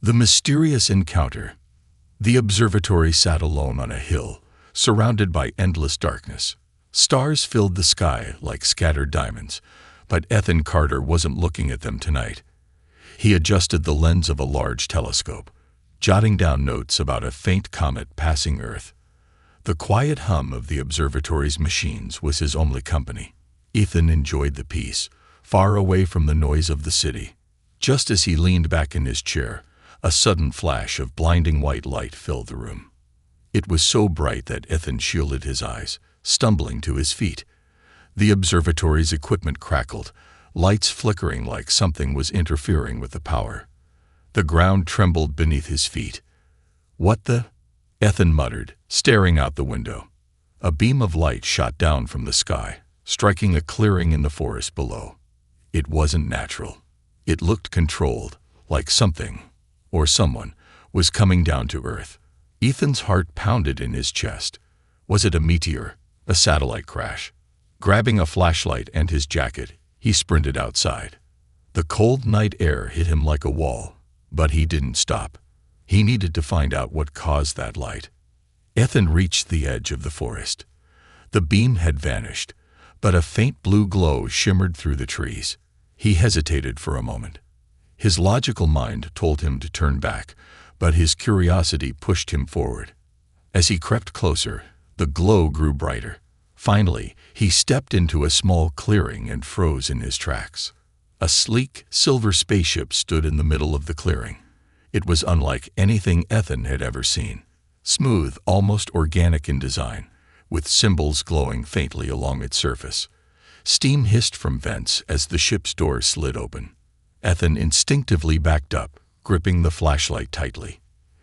The mysterious encounter. The observatory sat alone on a hill, surrounded by endless darkness. Stars filled the sky like scattered diamonds, but Ethan Carter wasn't looking at them tonight. He adjusted the lens of a large telescope, jotting down notes about a faint comet passing Earth. The quiet hum of the observatory's machines was his only company. Ethan enjoyed the peace, far away from the noise of the city. Just as he leaned back in his chair, a sudden flash of blinding white light filled the room. It was so bright that Ethan shielded his eyes, stumbling to his feet. The observatory's equipment crackled, lights flickering like something was interfering with the power. The ground trembled beneath his feet. "What the?" Ethan muttered, staring out the window. A beam of light shot down from the sky, striking a clearing in the forest below. It wasn't natural. It looked controlled, like something, or someone, was coming down to Earth. Ethan's heart pounded in his chest. Was it a meteor? A satellite crash? Grabbing a flashlight and his jacket, he sprinted outside. The cold night air hit him like a wall, but he didn't stop. He needed to find out what caused that light. Ethan reached the edge of the forest. The beam had vanished, but a faint blue glow shimmered through the trees. He hesitated for a moment. His logical mind told him to turn back, but his curiosity pushed him forward. As he crept closer, the glow grew brighter. Finally, he stepped into a small clearing and froze in his tracks. A sleek, silver spaceship stood in the middle of the clearing. It was unlike anything Ethan had ever seen. Smooth, almost organic in design, with symbols glowing faintly along its surface. Steam hissed from vents as the ship's doors slid open. Ethan instinctively backed up, gripping the flashlight tightly.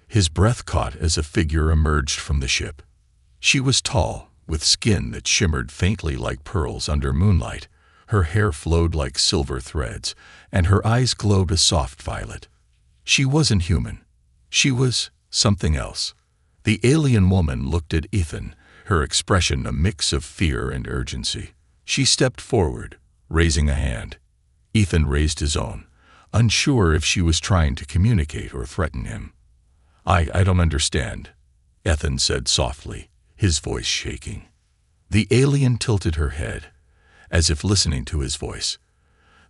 His breath caught as a figure emerged from the ship. She was tall, with skin that shimmered faintly like pearls under moonlight. Her hair flowed like silver threads, and her eyes glowed a soft violet. She wasn't human. She was something else. The alien woman looked at Ethan, her expression a mix of fear and urgency. She stepped forward, raising a hand. Ethan raised his own, unsure if she was trying to communicate or threaten him. I don't understand," Ethan said softly, his voice shaking. The alien tilted her head, as if listening to his voice.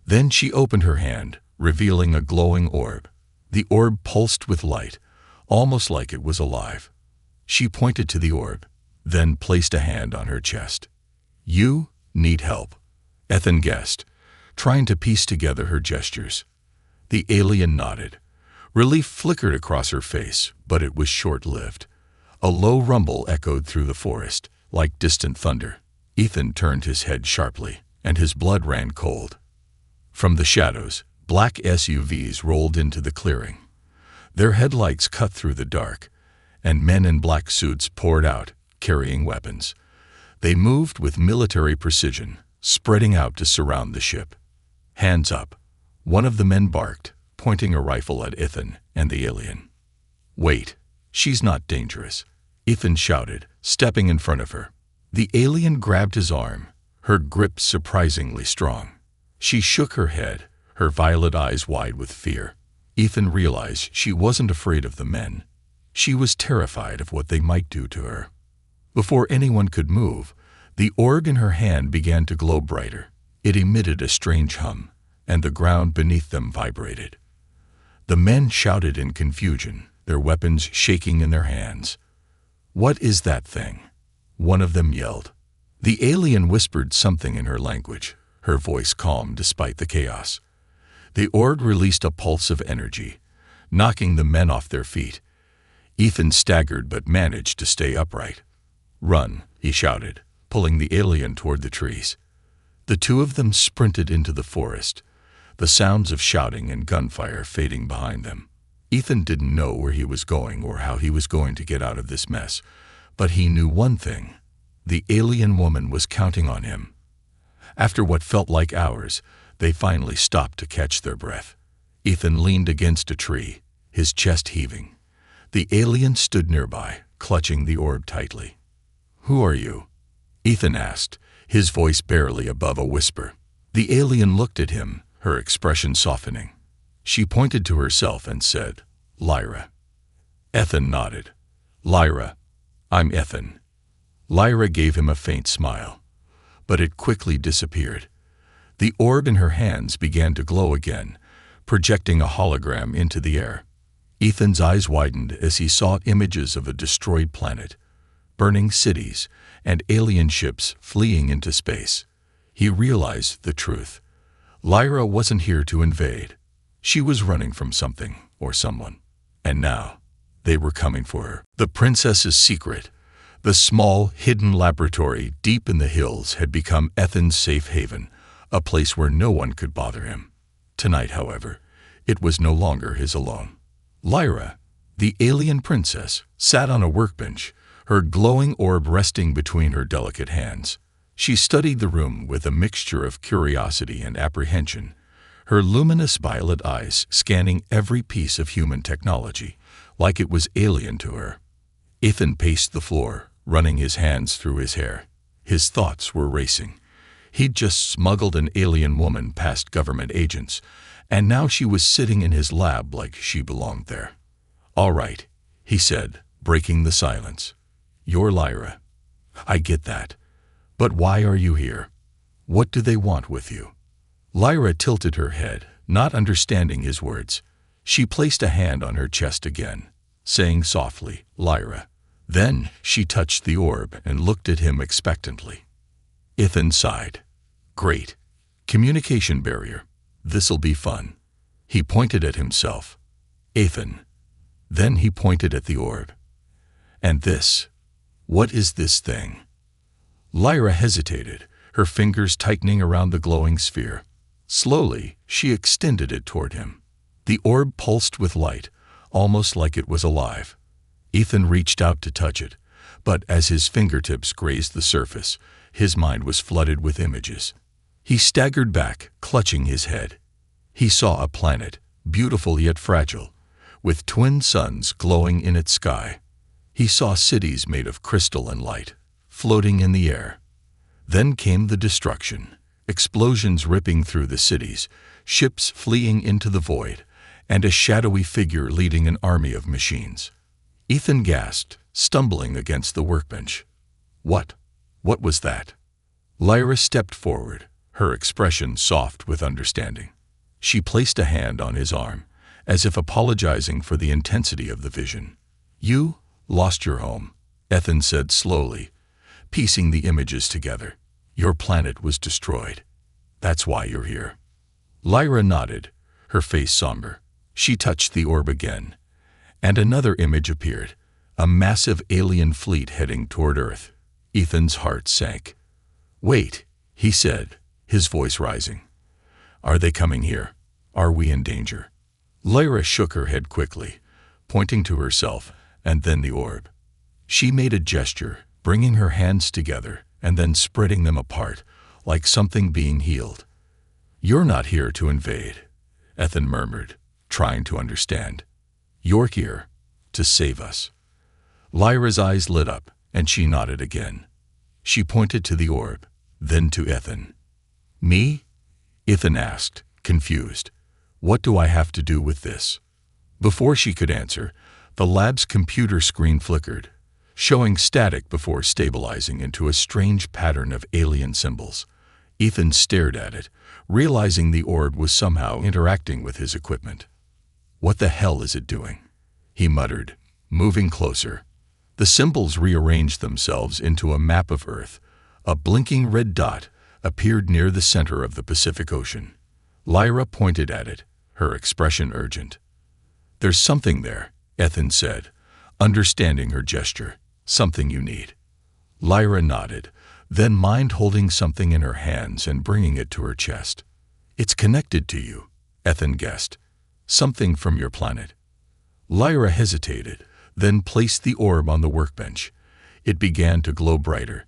Then she opened her hand, revealing a glowing orb. The orb pulsed with light, almost like it was alive. She pointed to the orb, then placed a hand on her chest. "You need help," Ethan guessed, trying to piece together her gestures. The alien nodded. Relief flickered across her face, but it was short-lived. A low rumble echoed through the forest, like distant thunder. Ethan turned his head sharply, and his blood ran cold. From the shadows, black SUVs rolled into the clearing. Their headlights cut through the dark, and men in black suits poured out, carrying weapons. They moved with military precision, spreading out to surround the ship. "Hands up," one of the men barked, pointing a rifle at Ethan and the alien. "Wait, she's not dangerous," Ethan shouted, stepping in front of her. The alien grabbed his arm, her grip surprisingly strong. She shook her head, her violet eyes wide with fear. Ethan realized she wasn't afraid of the men. She was terrified of what they might do to her. Before anyone could move, the orb in her hand began to glow brighter. It emitted a strange hum, and the ground beneath them vibrated. The men shouted in confusion, their weapons shaking in their hands. "What is that thing?" one of them yelled. The alien whispered something in her language, her voice calm despite the chaos. The orb released a pulse of energy, knocking the men off their feet. Ethan staggered but managed to stay upright. "Run," he shouted, pulling the alien toward the trees. The two of them sprinted into the forest, the sounds of shouting and gunfire fading behind them. Ethan didn't know where he was going or how he was going to get out of this mess, but he knew one thing: the alien woman was counting on him. After what felt like hours, they finally stopped to catch their breath. Ethan leaned against a tree, his chest heaving. The alien stood nearby, clutching the orb tightly. "Who are you?" Ethan asked, his voice barely above a whisper. The alien looked at him, her expression softening. She pointed to herself and said, Lyra. Ethan nodded. Lyra, I'm Ethan. Lyra gave him a faint smile, but it quickly disappeared. The orb in her hands began to glow again, projecting a hologram into the air. Ethan's eyes widened as he saw images of a destroyed planet, burning cities, and alien ships fleeing into space. He realized the truth. Lyra wasn't here to invade. She was running from something or someone. And now, they were coming for her. The princess's secret, the small, hidden laboratory deep in the hills, had become Ethan's safe haven, a place where no one could bother him. Tonight, however, it was no longer his alone. Lyra, the alien princess, sat on a workbench, her glowing orb resting between her delicate hands. She studied the room with a mixture of curiosity and apprehension, her luminous violet eyes scanning every piece of human technology, like it was alien to her. Ethan paced the floor, running his hands through his hair. His thoughts were racing. He'd just smuggled an alien woman past government agents, and now she was sitting in his lab like she belonged there. "All right," he said, breaking the silence. "You're Lyra. I get that. But why are you here? What do they want with you?" Lyra tilted her head, not understanding his words. She placed a hand on her chest again, saying softly, "Lyra." Then she touched the orb and looked at him expectantly. Ethan sighed. "Great. Communication barrier. This'll be fun." He pointed at himself. "Ethan." Then he pointed at the orb. "And this? What is this thing?" Lyra hesitated, her fingers tightening around the glowing sphere. Slowly, she extended it toward him. The orb pulsed with light, almost like it was alive. Ethan reached out to touch it, but as his fingertips grazed the surface, his mind was flooded with images. He staggered back, clutching his head. He saw a planet, beautiful yet fragile, with twin suns glowing in its sky. He saw cities made of crystal and light, floating in the air. Then came the destruction, explosions ripping through the cities, ships fleeing into the void, and a shadowy figure leading an army of machines. Ethan gasped, stumbling against the workbench. What was that?" Lyra stepped forward, her expression soft with understanding. She placed a hand on his arm, as if apologizing for the intensity of the vision. "You lost your home," Ethan said slowly, piecing the images together. "Your planet was destroyed. That's why you're here." Lyra nodded, her face somber. She touched the orb again, and another image appeared, a massive alien fleet heading toward Earth. Ethan's heart sank. "Wait," he said, his voice rising. "Are they coming here? Are we in danger?" Lyra shook her head quickly, pointing to herself and then the orb. She made a gesture, bringing her hands together and then spreading them apart, like something being healed. "You're not here to invade," Ethan murmured, trying to understand. "You're here to save us." Lyra's eyes lit up, and she nodded again. She pointed to the orb, then to Ethan. "Me?" Ethan asked, confused. "What do I have to do with this?" Before she could answer, the lab's computer screen flickered, showing static before stabilizing into a strange pattern of alien symbols. Ethan stared at it, realizing the orb was somehow interacting with his equipment. "What the hell is it doing?" he muttered, moving closer. The symbols rearranged themselves into a map of Earth. A blinking red dot appeared near the center of the Pacific Ocean. Lyra pointed at it, her expression urgent. "There's something there," Ethan said, understanding her gesture. "Something you need." Lyra nodded, then mind holding something in her hands and bringing it to her chest. "It's connected to you," Ethan guessed. "Something from your planet." Lyra hesitated, then placed the orb on the workbench. It began to glow brighter,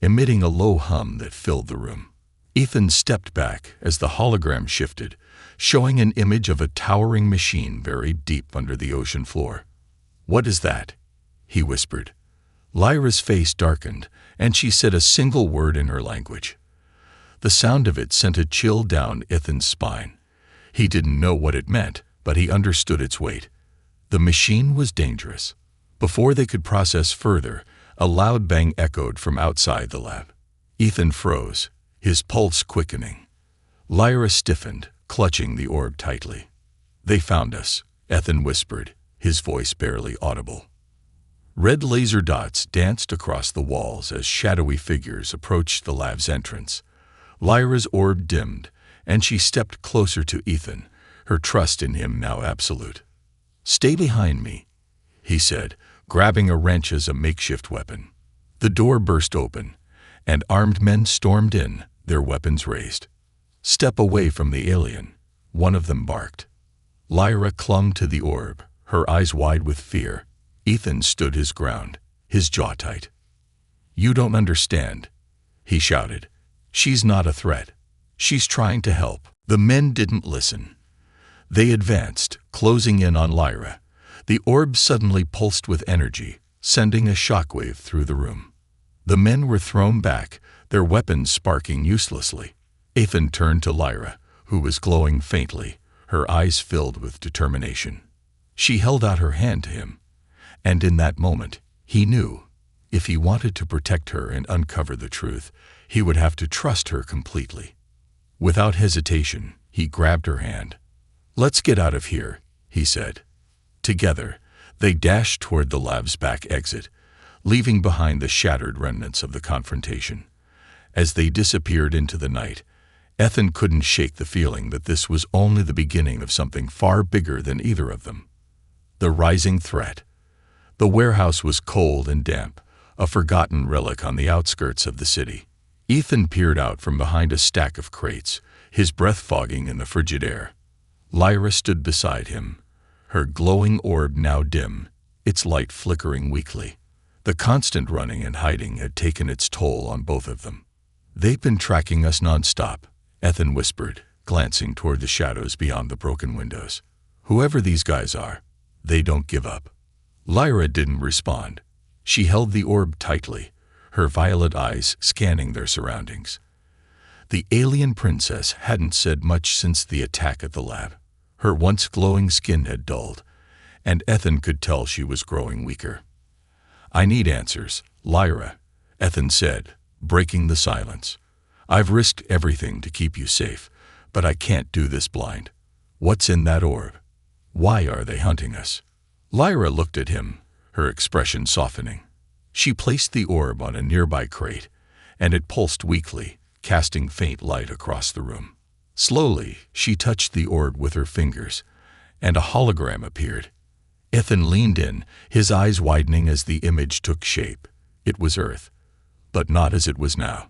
emitting a low hum that filled the room. Ethan stepped back as the hologram shifted, showing an image of a towering machine buried deep under the ocean floor. "What is that?" he whispered. Lyra's face darkened, and she said a single word in her language. The sound of it sent a chill down Ethan's spine. He didn't know what it meant, but he understood its weight. The machine was dangerous. Before they could process further, a loud bang echoed from outside the lab. Ethan froze, his pulse quickening. Lyra stiffened, clutching the orb tightly. "They found us," Ethan whispered, his voice barely audible. Red laser dots danced across the walls as shadowy figures approached the lab's entrance. Lyra's orb dimmed, and she stepped closer to Ethan, her trust in him now absolute. "Stay behind me," he said, grabbing a wrench as a makeshift weapon. The door burst open, and armed men stormed in, their weapons raised. "Step away from the alien," one of them barked. Lyra clung to the orb, her eyes wide with fear. Ethan stood his ground, his jaw tight. "You don't understand," he shouted. "She's not a threat. She's trying to help." The men didn't listen. They advanced, closing in on Lyra. The orb suddenly pulsed with energy, sending a shockwave through the room. The men were thrown back, their weapons sparking uselessly. Ethan turned to Lyra, who was glowing faintly, her eyes filled with determination. She held out her hand to him, and in that moment, he knew, if he wanted to protect her and uncover the truth, he would have to trust her completely. Without hesitation, he grabbed her hand. "Let's get out of here," he said. Together, they dashed toward the lab's back exit, leaving behind the shattered remnants of the confrontation. As they disappeared into the night, Ethan couldn't shake the feeling that this was only the beginning of something far bigger than either of them. The rising threat. The warehouse was cold and damp, a forgotten relic on the outskirts of the city. Ethan peered out from behind a stack of crates, his breath fogging in the frigid air. Lyra stood beside him, her glowing orb now dim, its light flickering weakly. The constant running and hiding had taken its toll on both of them. "They've been tracking us nonstop," Ethan whispered, glancing toward the shadows beyond the broken windows. "Whoever these guys are, they don't give up." Lyra didn't respond. She held the orb tightly, her violet eyes scanning their surroundings. The alien princess hadn't said much since the attack at the lab. Her once glowing skin had dulled, and Ethan could tell she was growing weaker. "I need answers, Lyra," Ethan said, breaking the silence. "I've risked everything to keep you safe, but I can't do this blind. What's in that orb? Why are they hunting us?" Lyra looked at him, her expression softening. She placed the orb on a nearby crate, and it pulsed weakly, casting faint light across the room. Slowly, she touched the orb with her fingers, and a hologram appeared. Ethan leaned in, his eyes widening as the image took shape. It was Earth, but not as it was now.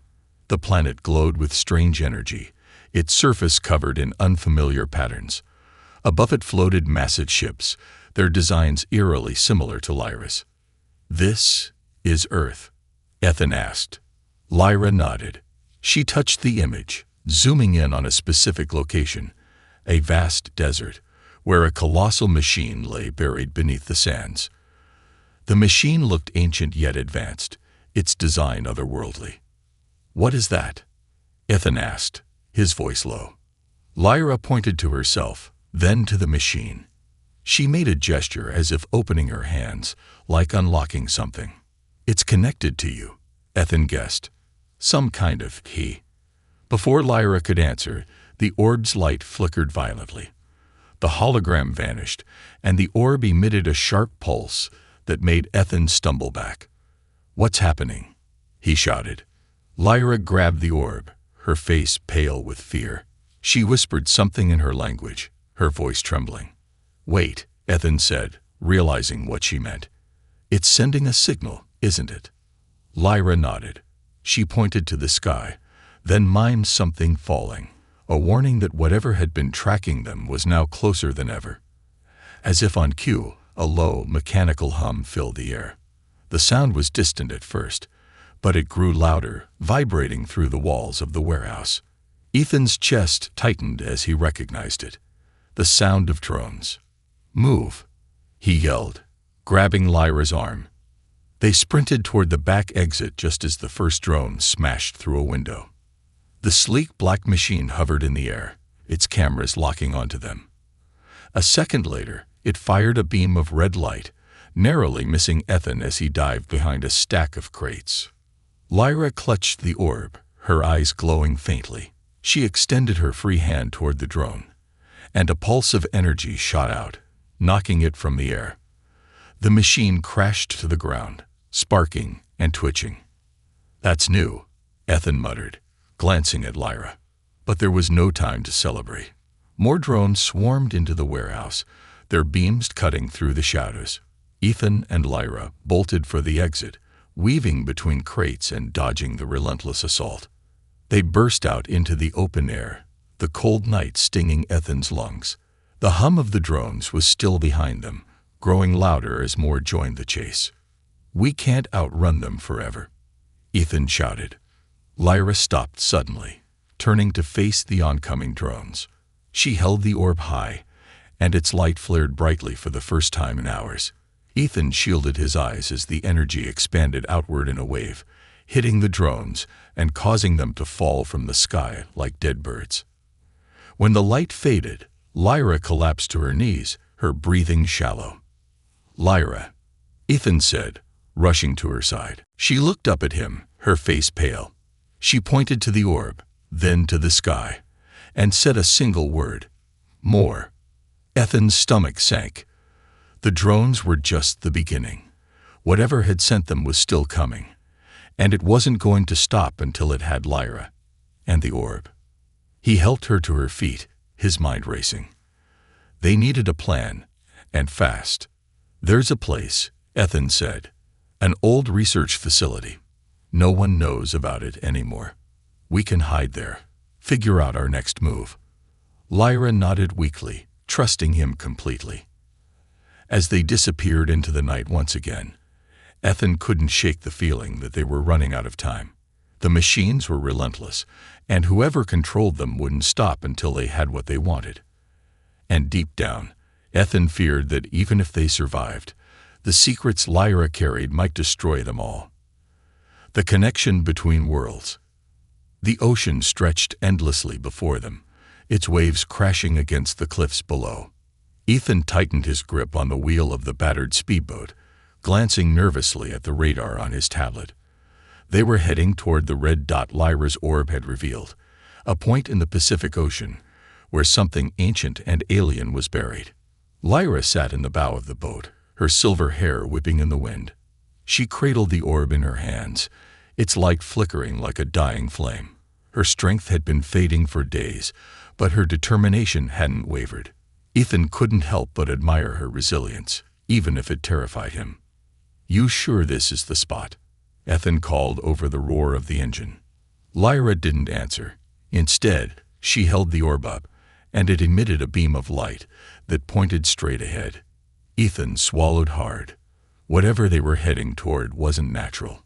The planet glowed with strange energy, its surface covered in unfamiliar patterns. Above it floated massive ships, their designs eerily similar to Lyra's. "This is Earth?" Ethan asked. Lyra nodded. She touched the image, zooming in on a specific location, a vast desert, where a colossal machine lay buried beneath the sands. The machine looked ancient yet advanced, its design otherworldly. "What is that?" Ethan asked, his voice low. Lyra pointed to herself, then to the machine. She made a gesture as if opening her hands, like unlocking something. "It's connected to you," Ethan guessed. "Some kind of key." Before Lyra could answer, the orb's light flickered violently. The hologram vanished, and the orb emitted a sharp pulse that made Ethan stumble back. "What's happening?" he shouted. Lyra grabbed the orb, her face pale with fear. She whispered something in her language, her voice trembling. "Wait," Ethan said, realizing what she meant. "It's sending a signal, isn't it?" Lyra nodded. She pointed to the sky, then mimed something falling, a warning that whatever had been tracking them was now closer than ever. As if on cue, a low, mechanical hum filled the air. The sound was distant at first, but it grew louder, vibrating through the walls of the warehouse. Ethan's chest tightened as he recognized it. The sound of drones. "Move," he yelled, grabbing Lyra's arm. They sprinted toward the back exit just as the first drone smashed through a window. The sleek black machine hovered in the air, its cameras locking onto them. A second later, It fired a beam of red light, narrowly missing Ethan as he dived behind a stack of crates. Lyra clutched the orb, her eyes glowing faintly. She extended her free hand toward the drone, and a pulse of energy shot out, knocking it from the air. The machine crashed to the ground, sparking and twitching. "That's new," Ethan muttered, glancing at Lyra. But there was no time to celebrate. More drones swarmed into the warehouse, their beams cutting through the shadows. Ethan and Lyra bolted for the exit, weaving between crates and dodging the relentless assault. They burst out into the open air, the cold night stinging Ethan's lungs. The hum of the drones was still behind them, growing louder as more joined the chase. "We can't outrun them forever," Ethan shouted. Lyra stopped suddenly, turning to face the oncoming drones. She held the orb high, and its light flared brightly for the first time in hours. Ethan shielded his eyes as the energy expanded outward in a wave, hitting the drones and causing them to fall from the sky like dead birds. When the light faded, Lyra collapsed to her knees, her breathing shallow. "Lyra," Ethan said, rushing to her side. She looked up at him, her face pale. She pointed to the orb, then to the sky, and said a single word: "More." Ethan's stomach sank. The drones were just the beginning. Whatever had sent them was still coming, and it wasn't going to stop until it had Lyra and the orb. He helped her to her feet, his mind racing. They needed a plan, and fast. "There's a place," Ethan said. "An old research facility. No one knows about it anymore. We can hide there, figure out our next move." Lyra nodded weakly, trusting him completely. As they disappeared into the night once again, Ethan couldn't shake the feeling that they were running out of time. The machines were relentless, and whoever controlled them wouldn't stop until they had what they wanted. And deep down, Ethan feared that even if they survived, the secrets Lyra carried might destroy them all. The connection between worlds. The ocean stretched endlessly before them, its waves crashing against the cliffs below. Ethan tightened his grip on the wheel of the battered speedboat, glancing nervously at the radar on his tablet. They were heading toward the red dot Lyra's orb had revealed, a point in the Pacific Ocean where something ancient and alien was buried. Lyra sat in the bow of the boat, her silver hair whipping in the wind. She cradled the orb in her hands, its light flickering like a dying flame. Her strength had been fading for days, but her determination hadn't wavered. Ethan couldn't help but admire her resilience, even if it terrified him. "You sure this is the spot?" Ethan called over the roar of the engine. Lyra didn't answer. Instead, she held the orb up, and it emitted a beam of light that pointed straight ahead. Ethan swallowed hard. Whatever they were heading toward wasn't natural.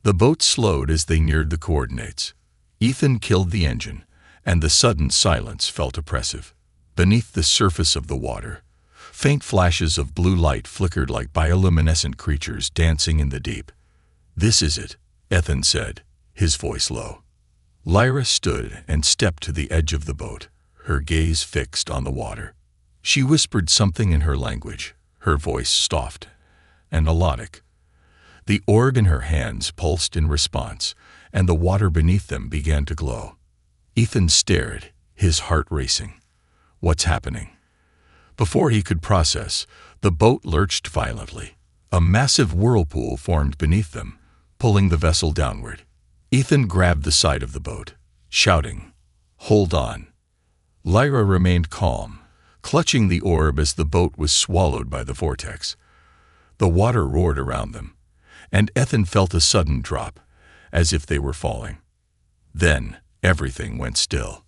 The boat slowed as they neared the coordinates. Ethan killed the engine, and the sudden silence felt oppressive. Beneath the surface of the water, faint flashes of blue light flickered like bioluminescent creatures dancing in the deep. "This is it," Ethan said, his voice low. Lyra stood and stepped to the edge of the boat, her gaze fixed on the water. She whispered something in her language, her voice soft and melodic. The orb in her hands pulsed in response, and the water beneath them began to glow. Ethan stared, his heart racing. What's happening? Before he could process, the boat lurched violently. A massive whirlpool formed beneath them, pulling the vessel downward. Ethan grabbed the side of the boat, shouting, "Hold on." Lyra remained calm, clutching the orb as the boat was swallowed by the vortex. The water roared around them, and Ethan felt a sudden drop, as if they were falling. Then everything went still.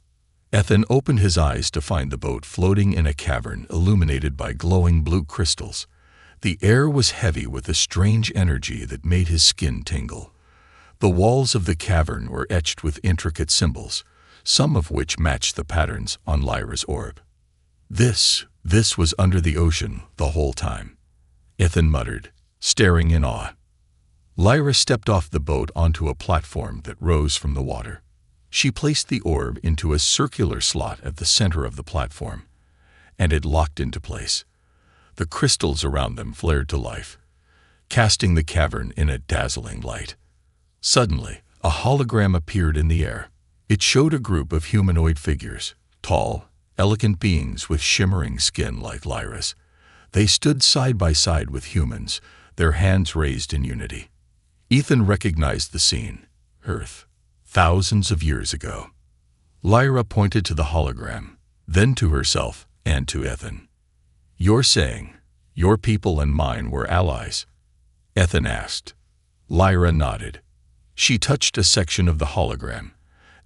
Ethan opened his eyes to find the boat floating in a cavern illuminated by glowing blue crystals. The air was heavy with a strange energy that made his skin tingle. The walls of the cavern were etched with intricate symbols, some of which matched the patterns on Lyra's orb. This was under the ocean the whole time, Ethan muttered, staring in awe. Lyra stepped off the boat onto a platform that rose from the water. She placed the orb into a circular slot at the center of the platform, and it locked into place. The crystals around them flared to life, casting the cavern in a dazzling light. Suddenly, a hologram appeared in the air. It showed a group of humanoid figures, tall, elegant beings with shimmering skin like Lyra's. They stood side by side with humans, their hands raised in unity. Ethan recognized the scene. Earth, thousands of years ago. Lyra pointed to the hologram, then to herself and to Ethan. "You're saying your people and mine were allies?" Ethan asked. Lyra nodded. She touched a section of the hologram,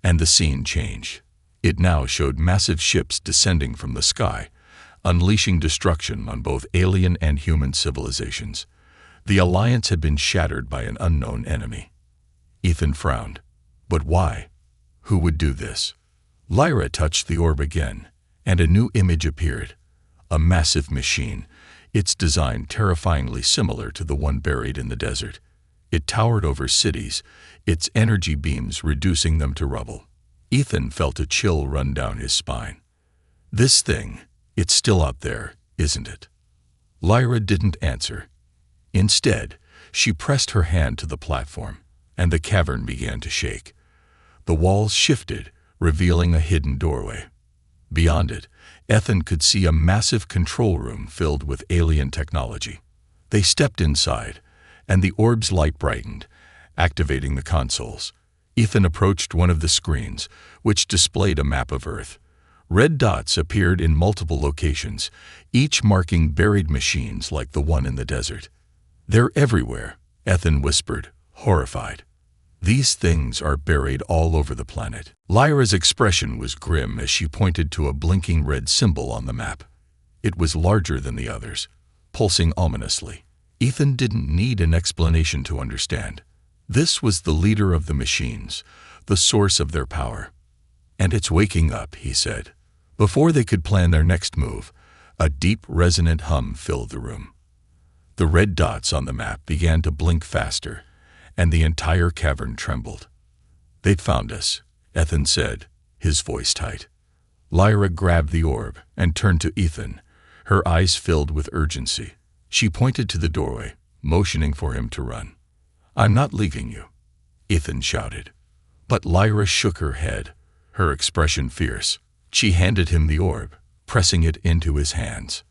and the scene changed. It now showed massive ships descending from the sky, unleashing destruction on both alien and human civilizations. The alliance had been shattered by an unknown enemy. Ethan frowned. But why? Who would do this? Lyra touched the orb again, and a new image appeared. A massive machine, its design terrifyingly similar to the one buried in the desert. It towered over cities, its energy beams reducing them to rubble. Ethan felt a chill run down his spine. This thing, it's still out there, isn't it? Lyra didn't answer. Instead, she pressed her hand to the platform, and the cavern began to shake. The walls shifted, revealing a hidden doorway. Beyond it, Ethan could see a massive control room filled with alien technology. They stepped inside, and the orb's light brightened, activating the consoles. Ethan approached one of the screens, which displayed a map of Earth. Red dots appeared in multiple locations, each marking buried machines like the one in the desert. "They're everywhere," Ethan whispered, horrified. "These things are buried all over the planet." Lyra's expression was grim as she pointed to a blinking red symbol on the map. It was larger than the others, pulsing ominously. Ethan didn't need an explanation to understand. This was the leader of the machines, the source of their power. "And it's waking up," he said. Before they could plan their next move, a deep, resonant hum filled the room. The red dots on the map began to blink faster, and the entire cavern trembled. "They'd found us," Ethan said, his voice tight. Lyra grabbed the orb and turned to Ethan, her eyes filled with urgency. She pointed to the doorway, motioning for him to run. "I'm not leaving you," Ethan shouted. But Lyra shook her head, her expression fierce. She handed him the orb, pressing it into his hands.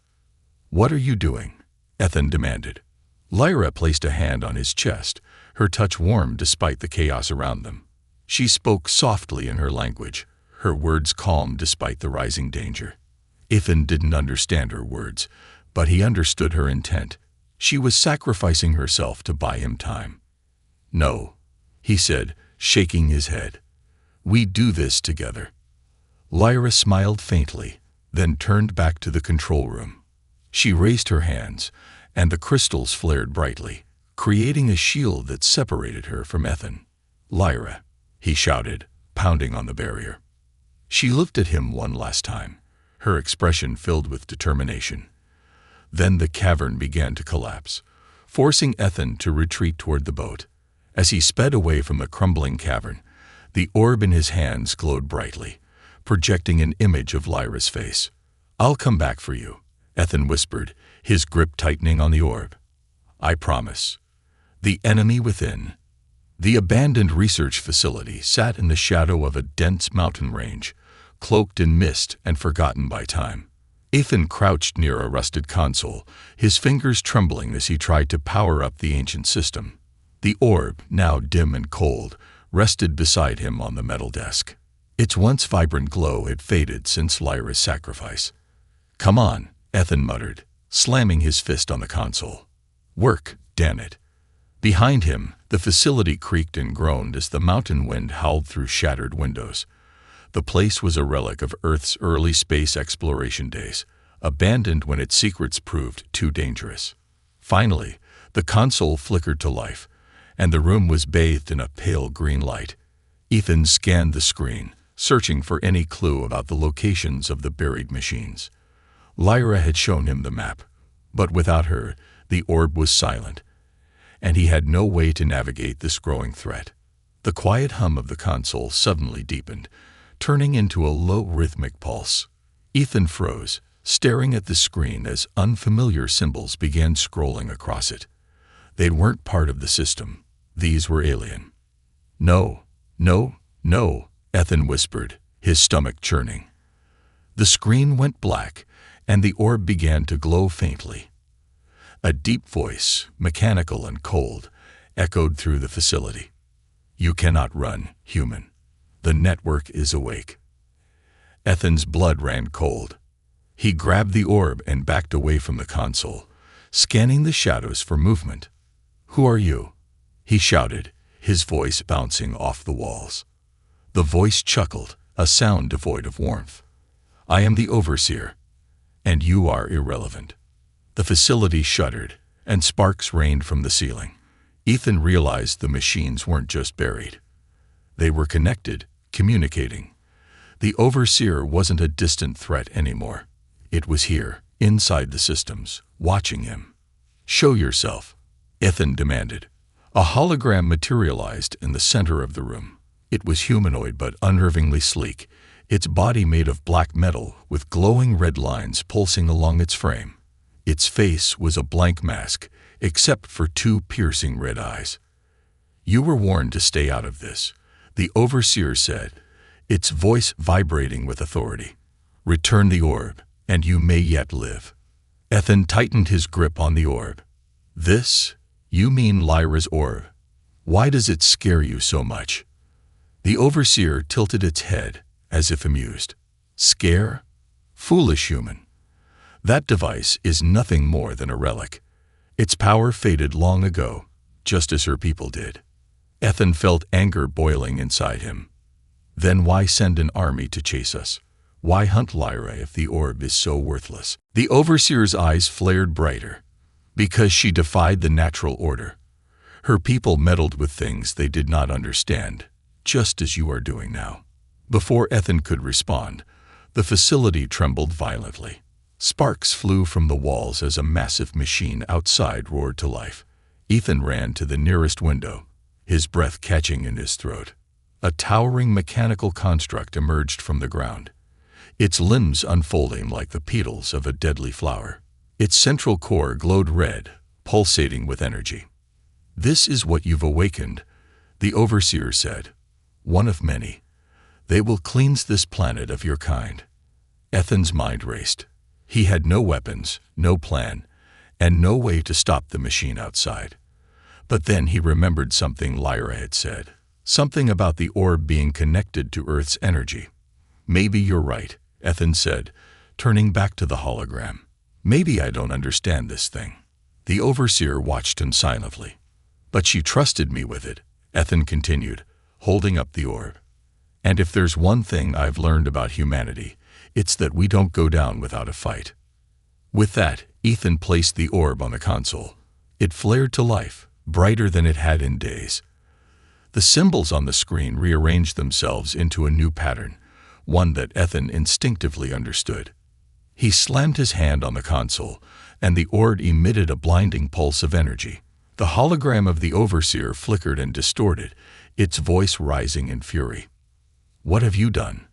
"What are you doing?" Ethan demanded. Lyra placed a hand on his chest, her touch warm despite the chaos around them. She spoke softly in her language, her words calm despite the rising danger. Ethan didn't understand her words, but he understood her intent. She was sacrificing herself to buy him time. "No," he said, shaking his head. "We do this together." Lyra smiled faintly, then turned back to the control room. She raised her hands, and the crystals flared brightly, creating a shield that separated her from Ethan. "Lyra," he shouted, pounding on the barrier. She looked at him one last time, her expression filled with determination. Then the cavern began to collapse, forcing Ethan to retreat toward the boat. As he sped away from the crumbling cavern, the orb in his hands glowed brightly, projecting an image of Lyra's face. "I'll come back for you," Ethan whispered, his grip tightening on the orb. "I promise." The enemy within. The abandoned research facility sat in the shadow of a dense mountain range, cloaked in mist and forgotten by time. Ethan crouched near a rusted console, his fingers trembling as he tried to power up the ancient system. The orb, now dim and cold, rested beside him on the metal desk. Its once vibrant glow had faded since Lyra's sacrifice. "Come on," Ethan muttered, slamming his fist on the console. "Work, damn it." Behind him, the facility creaked and groaned as the mountain wind howled through shattered windows. The place was a relic of Earth's early space exploration days, abandoned when its secrets proved too dangerous. Finally, the console flickered to life, and the room was bathed in a pale green light. Ethan scanned the screen, searching for any clue about the locations of the buried machines. Lyra had shown him the map, but without her, the orb was silent, and he had no way to navigate this growing threat. The quiet hum of the console suddenly deepened, turning into a low rhythmic pulse. Ethan froze, staring at the screen as unfamiliar symbols began scrolling across it. They weren't part of the system. These were alien. No, no, no, Ethan whispered, his stomach churning. The screen went black, and the orb began to glow faintly. A deep voice, mechanical and cold, echoed through the facility. You cannot run, human. The network is awake. Ethan's blood ran cold. He grabbed the orb and backed away from the console, scanning the shadows for movement. Who are you? He shouted, his voice bouncing off the walls. The voice chuckled, a sound devoid of warmth. I am the Overseer, and you are irrelevant. The facility shuddered, and sparks rained from the ceiling. Ethan realized the machines weren't just buried. They were connected, communicating. The Overseer wasn't a distant threat anymore. It was here, inside the systems, watching him. Show yourself, Ethan demanded. A hologram materialized in the center of the room. It was humanoid but unnervingly sleek, its body made of black metal with glowing red lines pulsing along its frame. Its face was a blank mask, except for two piercing red eyes. You were warned to stay out of this, the Overseer said, its voice vibrating with authority. Return the orb, and you may yet live. Ethan tightened his grip on the orb. This? You mean Lyra's orb? Why does it scare you so much? The Overseer tilted its head, as if amused. Scare? Foolish human. That device is nothing more than a relic. Its power faded long ago, just as her people did. Ethan felt anger boiling inside him. Then why send an army to chase us? Why hunt Lyra if the orb is so worthless? The Overseer's eyes flared brighter. Because she defied the natural order. Her people meddled with things they did not understand, just as you are doing now. Before Ethan could respond, the facility trembled violently. Sparks flew from the walls as a massive machine outside roared to life. Ethan ran to the nearest window, his breath catching in his throat. A towering mechanical construct emerged from the ground, its limbs unfolding like the petals of a deadly flower. Its central core glowed red, pulsating with energy. This is what you've awakened, the Overseer said. One of many. They will cleanse this planet of your kind. Ethan's mind raced. He had no weapons, no plan, and no way to stop the machine outside. But then he remembered something Lyra had said. Something about the orb being connected to Earth's energy. Maybe you're right, Ethan said, turning back to the hologram. Maybe I don't understand this thing. The Overseer watched him silently. But she trusted me with it, Ethan continued, holding up the orb. And if there's one thing I've learned about humanity, it's that we don't go down without a fight. With that, Ethan placed the orb on the console. It flared to life, brighter than it had in days. The symbols on the screen rearranged themselves into a new pattern, one that Ethan instinctively understood. He slammed his hand on the console, and the orb emitted a blinding pulse of energy. The hologram of the Overseer flickered and distorted, its voice rising in fury. What have you done?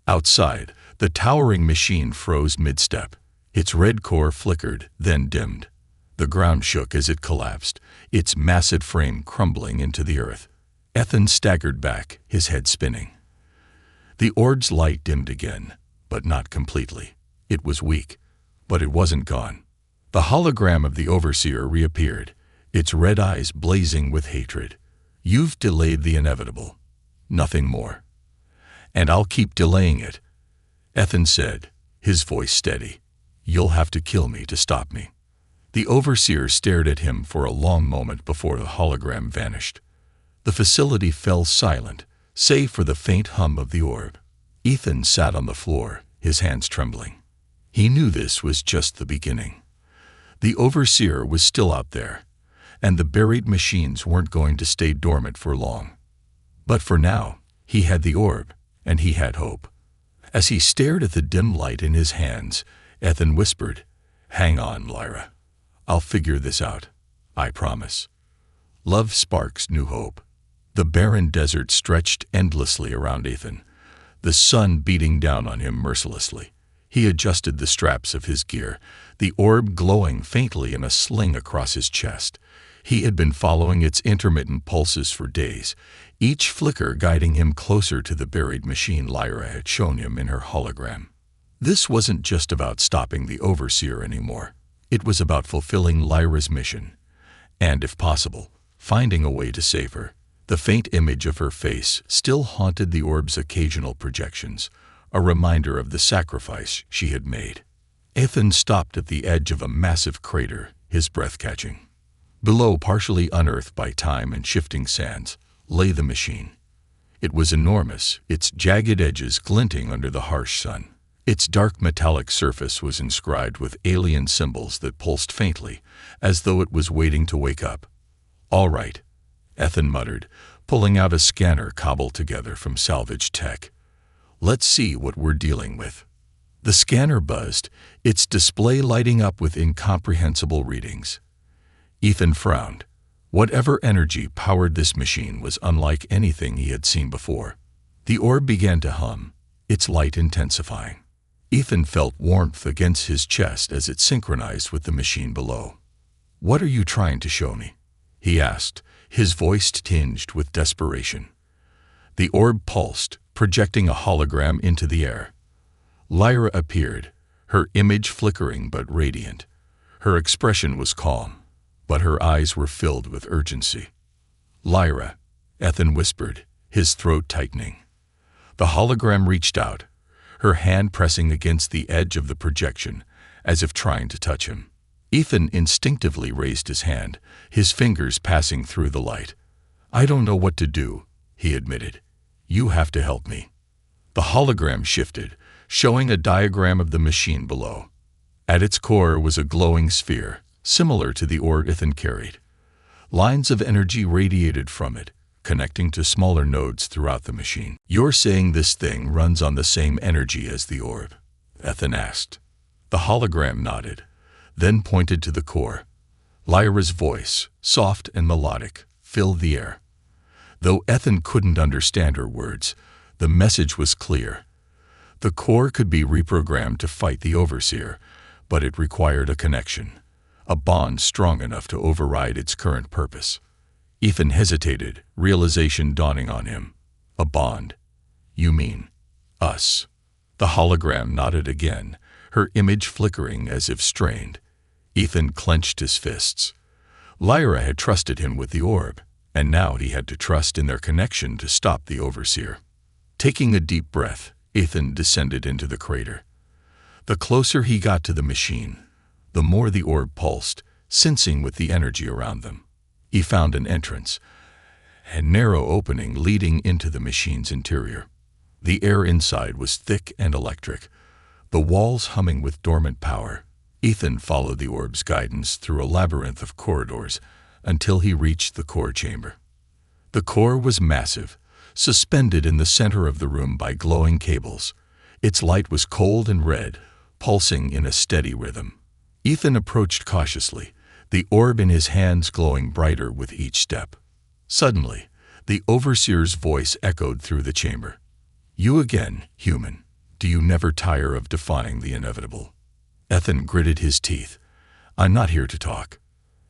Outside, the towering machine froze mid-step. Its red core flickered, then dimmed. The ground shook as it collapsed, its massive frame crumbling into the earth. Ethan staggered back, his head spinning. The orb's light dimmed again, but not completely. It was weak, but it wasn't gone. The hologram of the Overseer reappeared, its red eyes blazing with hatred. You've delayed the inevitable. Nothing more. And I'll keep delaying it, Ethan said, his voice steady. You'll have to kill me to stop me. The Overseer stared at him for a long moment before the hologram vanished. The facility fell silent, save for the faint hum of the orb. Ethan sat on the floor, his hands trembling. He knew this was just the beginning. The Overseer was still out there, and the buried machines weren't going to stay dormant for long. But for now, he had the orb, and he had hope. As he stared at the dim light in his hands, Ethan whispered, "Hang on, Lyra. I'll figure this out. I promise." Love sparks new hope. The barren desert stretched endlessly around Ethan, the sun beating down on him mercilessly. He adjusted the straps of his gear, the orb glowing faintly in a sling across his chest. He had been following its intermittent pulses for days, each flicker guiding him closer to the buried machine Lyra had shown him in her hologram. This wasn't just about stopping the Overseer anymore. It was about fulfilling Lyra's mission, and, if possible, finding a way to save her. The faint image of her face still haunted the orb's occasional projections, a reminder of the sacrifice she had made. Ethan stopped at the edge of a massive crater, his breath catching. Below, partially unearthed by time and shifting sands, lay the machine. It was enormous, its jagged edges glinting under the harsh sun. Its dark metallic surface was inscribed with alien symbols that pulsed faintly, as though it was waiting to wake up. "All right," Ethan muttered, pulling out a scanner cobbled together from salvaged tech. "Let's see what we're dealing with." The scanner buzzed, its display lighting up with incomprehensible readings. Ethan frowned. Whatever energy powered this machine was unlike anything he had seen before. The orb began to hum, its light intensifying. Ethan felt warmth against his chest as it synchronized with the machine below. "What are you trying to show me?" he asked, his voice tinged with desperation. The orb pulsed, projecting a hologram into the air. Lyra appeared, her image flickering but radiant. Her expression was calm, but her eyes were filled with urgency. "Lyra," Ethan whispered, his throat tightening. The hologram reached out, her hand pressing against the edge of the projection, as if trying to touch him. Ethan instinctively raised his hand, his fingers passing through the light. "I don't know what to do," he admitted. "You have to help me." The hologram shifted, showing a diagram of the machine below. At its core was a glowing sphere, similar to the orb Ethan carried. Lines of energy radiated from it, connecting to smaller nodes throughout the machine. "You're saying this thing runs on the same energy as the orb?" Ethan asked. The hologram nodded, then pointed to the core. Lyra's voice, soft and melodic, filled the air. Though Ethan couldn't understand her words, the message was clear. The core could be reprogrammed to fight the Overseer, but it required a connection, a bond strong enough to override its current purpose. Ethan hesitated, realization dawning on him. "A bond? You mean us?" The hologram nodded again, her image flickering as if strained. Ethan clenched his fists. Lyra had trusted him with the orb, and now he had to trust in their connection to stop the Overseer. Taking a deep breath, Ethan descended into the crater. The closer he got to the machine, the more the orb pulsed, sensing with the energy around them. He found an entrance, a narrow opening leading into the machine's interior. The air inside was thick and electric, the walls humming with dormant power. Ethan followed the orb's guidance through a labyrinth of corridors until he reached the core chamber. The core was massive, suspended in the center of the room by glowing cables. Its light was cold and red, pulsing in a steady rhythm. Ethan approached cautiously, the orb in his hands glowing brighter with each step. Suddenly, the Overseer's voice echoed through the chamber. "You again, human. Do you never tire of defying the inevitable?" Ethan gritted his teeth. "I'm not here to talk."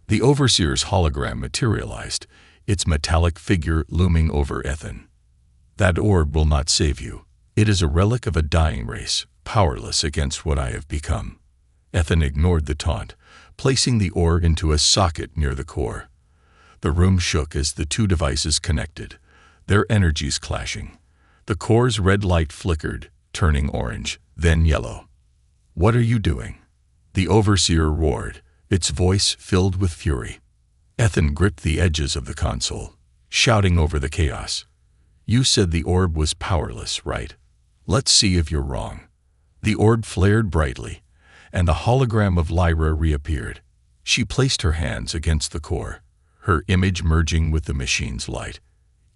The Overseer's hologram materialized, its metallic figure looming over Ethan. "That orb will not save you. It is a relic of a dying race, powerless against what I have become." Ethan ignored the taunt, placing the orb into a socket near the core. The room shook as the two devices connected, their energies clashing. The core's red light flickered, turning orange, then yellow. "What are you doing?" The Overseer roared, its voice filled with fury. Ethan gripped the edges of the console, shouting over the chaos. "You said the orb was powerless, right? Let's see if you're wrong." The orb flared brightly, and the hologram of Lyra reappeared. She placed her hands against the core, her image merging with the machine's light.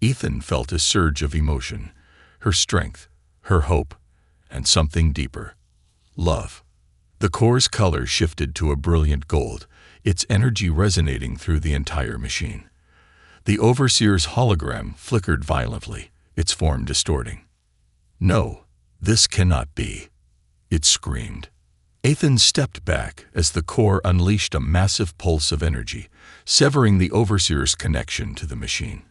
Ethan felt a surge of emotion, her strength, her hope, and something deeper. Love. The core's color shifted to a brilliant gold, its energy resonating through the entire machine. The Overseer's hologram flickered violently, its form distorting. "No, this cannot be. it screamed. Ethan stepped back as the core unleashed a massive pulse of energy, severing the overseer's connection to the machine.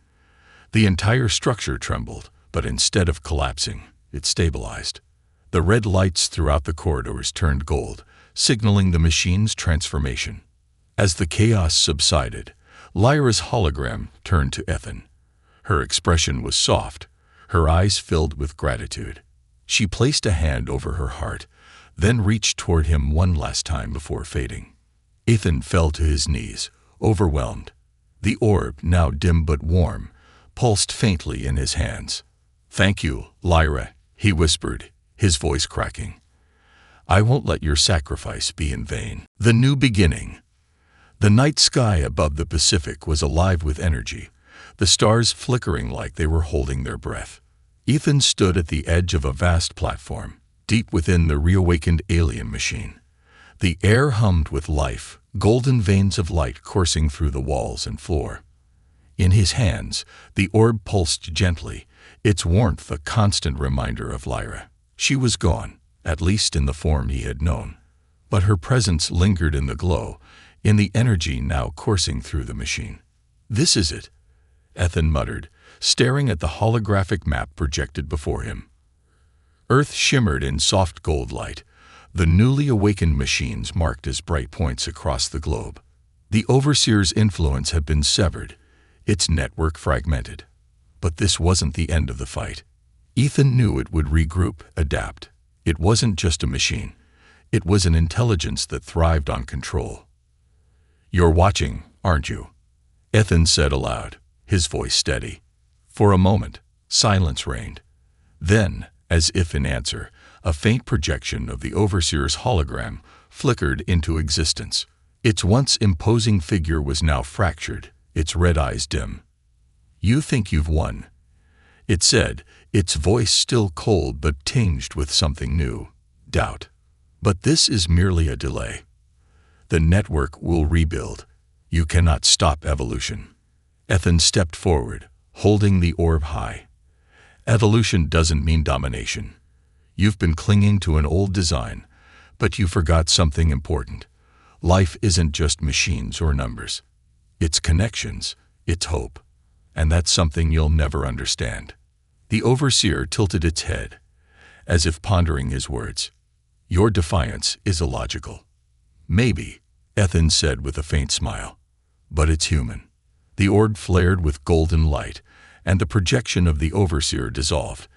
The entire structure trembled, but instead of collapsing, it stabilized. The red lights throughout the corridors turned gold, signaling the machine's transformation. As the chaos subsided, Lyra's hologram turned to Ethan. Her expression was soft, her eyes filled with gratitude. She placed a hand over her heart, then reached toward him one last time before fading. Ethan fell to his knees, overwhelmed. The orb, now dim but warm, pulsed faintly in his hands. "Thank you, Lyra," he whispered, his voice cracking. "I won't let your sacrifice be in vain." The new beginning. The night sky above the Pacific was alive with energy, the stars flickering like they were holding their breath. Ethan stood at the edge of a vast platform, deep within the reawakened alien machine. The air hummed with life, golden veins of light coursing through the walls and floor. In his hands, the orb pulsed gently, its warmth a constant reminder of Lyra. She was gone, at least in the form he had known. But her presence lingered in the glow, in the energy now coursing through the machine. "This is it," Ethan muttered, staring at the holographic map projected before him. Earth shimmered in soft gold light, the newly awakened machines marked as bright points across the globe. The Overseer's influence had been severed, its network fragmented. But this wasn't the end of the fight. Ethan knew it would regroup, adapt. It wasn't just a machine. It was an intelligence that thrived on control. "You're watching, aren't you?" Ethan said aloud, his voice steady. For a moment, silence reigned. Then, as if in answer, a faint projection of the Overseer's hologram flickered into existence. Its once imposing figure was now fractured, its red eyes dim. "You think you've won," it said, its voice still cold but tinged with something new, doubt. "But this is merely a delay. The network will rebuild. You cannot stop evolution." Ethan stepped forward, holding the orb high. "Evolution doesn't mean domination. You've been clinging to an old design, but you forgot something important. Life isn't just machines or numbers. It's connections, it's hope. And that's something you'll never understand." The Overseer tilted its head, as if pondering his words. "Your defiance is illogical." "Maybe," Ethan said with a faint smile, "but it's human." The orb flared with golden light, and the projection of the Overseer dissolved,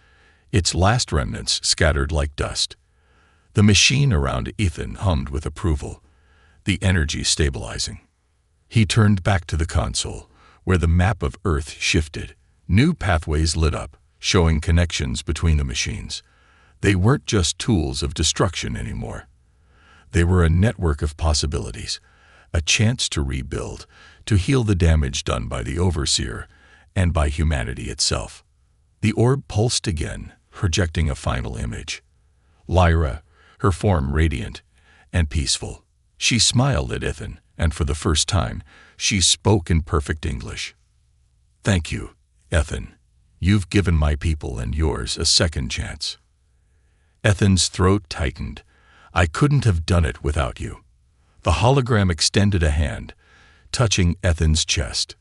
its last remnants scattered like dust. The machine around Ethan hummed with approval, the energy stabilizing. He turned back to the console, where the map of Earth shifted. New pathways lit up, showing connections between the machines. They weren't just tools of destruction anymore. They were a network of possibilities, a chance to rebuild, to heal the damage done by the Overseer and by humanity itself. The orb pulsed again, projecting a final image. Lyra, her form radiant and peaceful. She smiled at Ethan, and for the first time, she spoke in perfect English. "Thank you, Ethan. You've given my people and yours a second chance." Ethan's throat tightened. "I couldn't have done it without you." The hologram extended a hand, touching Ethan's chest.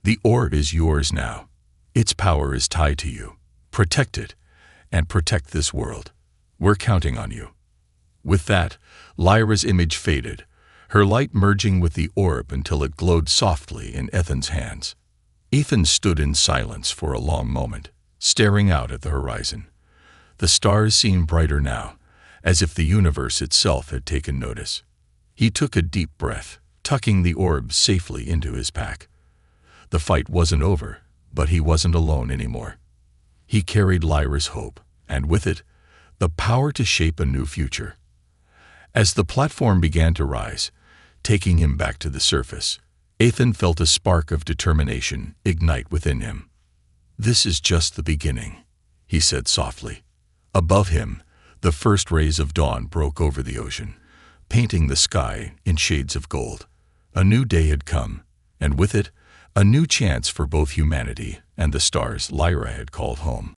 "The orb is yours now. Its power is tied to you. Protect it, and protect this world. We're counting on you." With that, Lyra's image faded, her light merging with the orb until it glowed softly in Ethan's hands. Ethan stood in silence for a long moment, staring out at the horizon. The stars seemed brighter now, as if the universe itself had taken notice. He took a deep breath, tucking the orb safely into his pack. The fight wasn't over, but he wasn't alone anymore. He carried Lyra's hope, and with it, the power to shape a new future. As the platform began to rise, taking him back to the surface, Ethan felt a spark of determination ignite within him. "This is just the beginning," he said softly. Above him, the first rays of dawn broke over the ocean, painting the sky in shades of gold. A new day had come, and with it, a new chance for both humanity and the stars Lyra had called home.